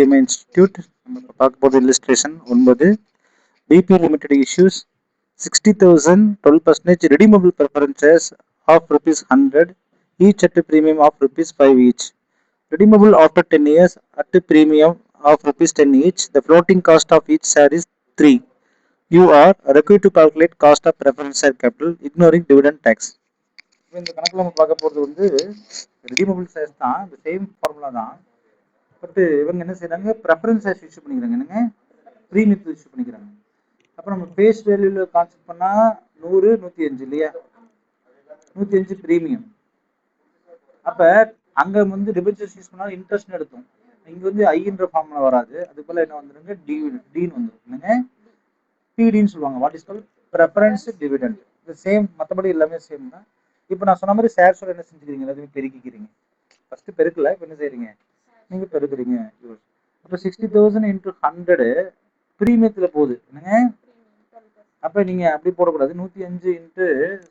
EMI Institute. நம்ம இப்ப பார்க்க போகிற illustration 9. BP limited issues 60,000 12% redeemable preferences of rupees 100 each at a premium of rupees 5 each. Redeemable after 10 years at a premium of rupees 10 each. The floating cost of each share is 3. You are required to calculate cost of preference share capital ignoring dividend tax. இந்த கணக்கில் நம்ம பார்க்க போகிறது வந்து redeemable shares தான், இந்த same formula தான். But இவங்க என்ன செய்யறாங்க, ப்ரெஃபரன்ஸ் ஷேர்ஸ் இஷ்யூ பண்ணிக்கிறாங்க, என்னங்க ப்ரீமியத்தில் இஷ்யூ பண்ணிக்கிறாங்க. அப்போ நம்ம ஃபேஸ் வேல்யூவில் கான்செப்ட் பண்ணால் 100 105 இல்லையா, 105 ப்ரீமியம். அப்போ அங்கே வந்து டிபென்ச்சர்ஸ் யூஸ் பண்ணாலும் இன்ட்ரெஸ்ட்னு எடுத்தோம். இங்கே வந்து ஐன்ற ஃபார்முலா வராது, அது போல் என்ன வந்துருங்க டீன்னு வந்துடும், என்னங்க பிடின்னு சொல்லுவாங்க. What is call preference dividend. இது சேம், மற்றபடி எல்லாமே சேம் தான். இப்போ நான் சொன்ன மாதிரி ஷேர்ஸோட என்ன செஞ்சுக்கிறீங்க, எல்லாத்தையுமே பெருக்கிக்கிறீங்க. ஃபஸ்ட்டு பெருக்கல, இப்போ என்ன செய்கிறீங்க, நீங்கள் பெருக்குறீங்க. அப்போ 60,000 இன்ட்டு 100 ப்ரீமியத்தில் போகுது, என்னங்க. அப்போ நீங்கள் அப்படி போடக்கூடாது, 105 இன்ட்டு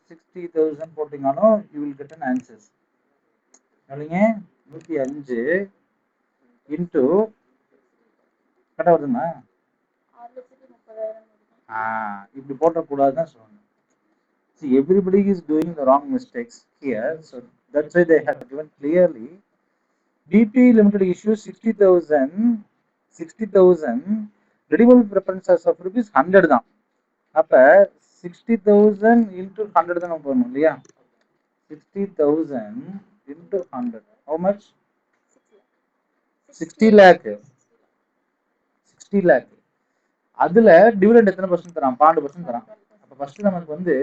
60,000 போட்டிங்கனாலும் you will get an answers இல்லைங்க. 105 இன்ட்டு கரெக்டாக வருதுங்களா, இப்படி போட்டக்கூடாதுன்னு சொல்லுவாங்க. See, everybody is doing the wrong mistakes here, so that's why they have given clearly. BP limited issues 60,000 redeemable preferences of rupees 100 தான். அப்ப 60,000 into 100 தான் நம்ம போடணும் இல்லையா. 60,000 into 100 how much, 60 lakh. 60 lakh. அதுல டிவிடெண்ட் எத்தனை பர்சன்ட் தரான், 12% தரான். அப்ப ஃபர்ஸ்ட் நமக்கு வந்து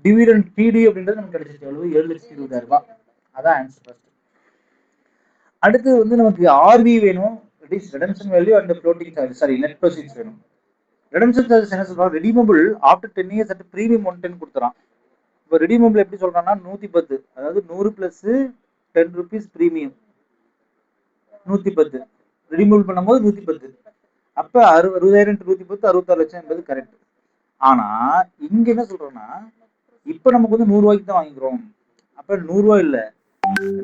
டிவிடெண்ட் பிடி அப்படின்றது நமக்கு கிடைச்சிச்சு எவ்வளவு, 7,20,000. அதான் ஆன்சர் ஃபர்ஸ்ட். அடுத்து வந்து நமக்கு ஆர்வி வேணும், redemption value and floating charge, sorry net proceeds வேணும். ரிடம்ஷன் சார்ஜஸ் என்ன சொல்றான், redeemable after 10 years at premium 110 கொடுத்துறான். இப்போ ரெடீமபிள் எப்படி சொல்றான்னா 110, அதாவது 100 பிளஸ் 10 rupees ப்ரீமியம் 110 ரெடீமபிள் பண்ணும்போது 110. அப்ப 60,000 110 66 லட்சம் என்பது கரெக்ட். ஆனா இங்க என்ன சொல்றோம்னா, இப்ப நமக்கு வந்து 100 ரூபாய்க்கு தான் வாங்கிக்கிறோம். அப்ப 100 ரூபாய் இல்ல,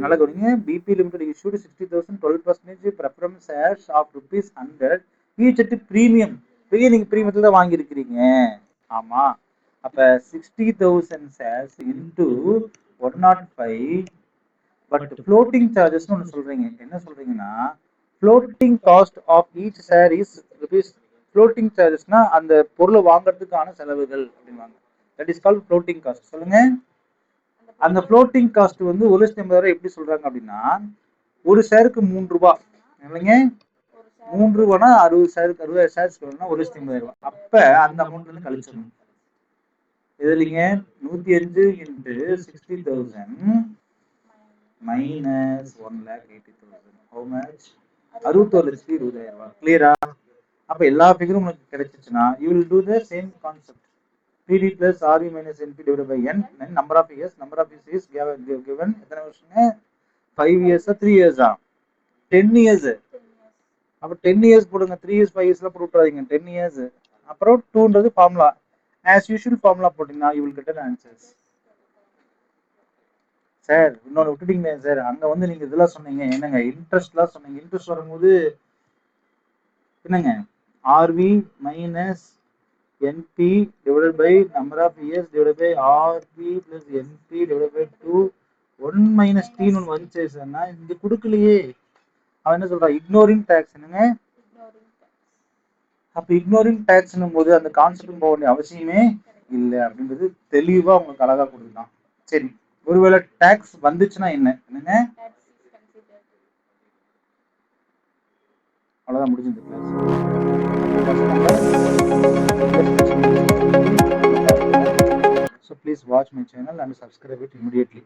நல்லா கவனிங்க. BP limited issued 60,000 12% preference shares of rupees 100 each at premium. பெரிய நீங்க பிரீமியத்துல தான் வாங்கி இருக்கிறீங்க. ஆமா. அப்ப 60,000 shares into 105. But floating charges ஒன்று சொல்றீங்க. என்ன சொல்றீங்கன்னா, floating cost of each share is rupees. ஃப்ளோட்டிங் சார்ஜஸ்னா அந்த பொருளை வாங்குறதுக்கான செலவுகள் அப்படின்வாங்க. That is called floating cost. சொல்லுங்க. அந்த ஃப்ளோட்டிங் காஸ்ட் வந்து 1,80,000 எப்படி சொல்றாங்க அப்படின்னா, ஒரு ஷேருக்கு 3 ரூபாய் இல்லைங்க. 3 ரூபானா 60 ஷேருக்கு 60 ஷேர்ஸ் வேணும்னா 1,80,000. அப்ப அந்த அமௌண்ட் வந்து கழிச்சிடணும். இது இல்லைங்க, 105 இன்ட்டு 60,000 மைனஸ் 1,80,000. How much, 61,20,000. கிளியரா? அப்ப எல்லா ஃபிகரும் உங்களுக்கு கிடைச்சிச்சுன்னா you will do the same concept. PD plus RV minus NP divided by N. Number of years is given. எத்தனை வருஷங்க, 5 years 3 years 10 years. அப்ப 10 years போடுங்க, 3 years 5 years போட்டு விட்டுறாதீங்க, 10 years. அப்புறம் 2ன்றது ஃபார்முலா, ஆஸ் யூஷுவல் ஃபார்முலா போட்டீங்கன்னா you will get an answers. Sir இன்னொன்று விட்டுட்டீங்க sir, அங்க வந்து நீங்க இதெல்லாம் சொன்னீங்க, என்னங்க இன்ட்ரெஸ்ட்லாம் சொன்னீங்க. இன்ட்ரெஸ்ட் வரும்போது என்னங்க, RV minus NP divided by number of years divided by RP plus NP divided by 2 1 minus T ன்னு வந்துச்சு சார்னா, இங்க கொடுக்கலையே. அவன் என்ன சொல்றான், இக்னோரிங் டேக்ஸ். என்னங்க, அப்ப இக்னோரிங் டேக்ஸ்னும் போது அந்த கான்செப்ட் போக வேண்டிய அவசியமே இல்லை அப்படின்றது தெளிவா உங்களுக்கு அழகா கொடுத்துட்டான். சரி, ஒருவேளை டேக்ஸ் வந்துச்சுன்னா என்னங்க, அவ்வளவுதான் முடிஞ்சது class. So please watch my channel and subscribe it immediately.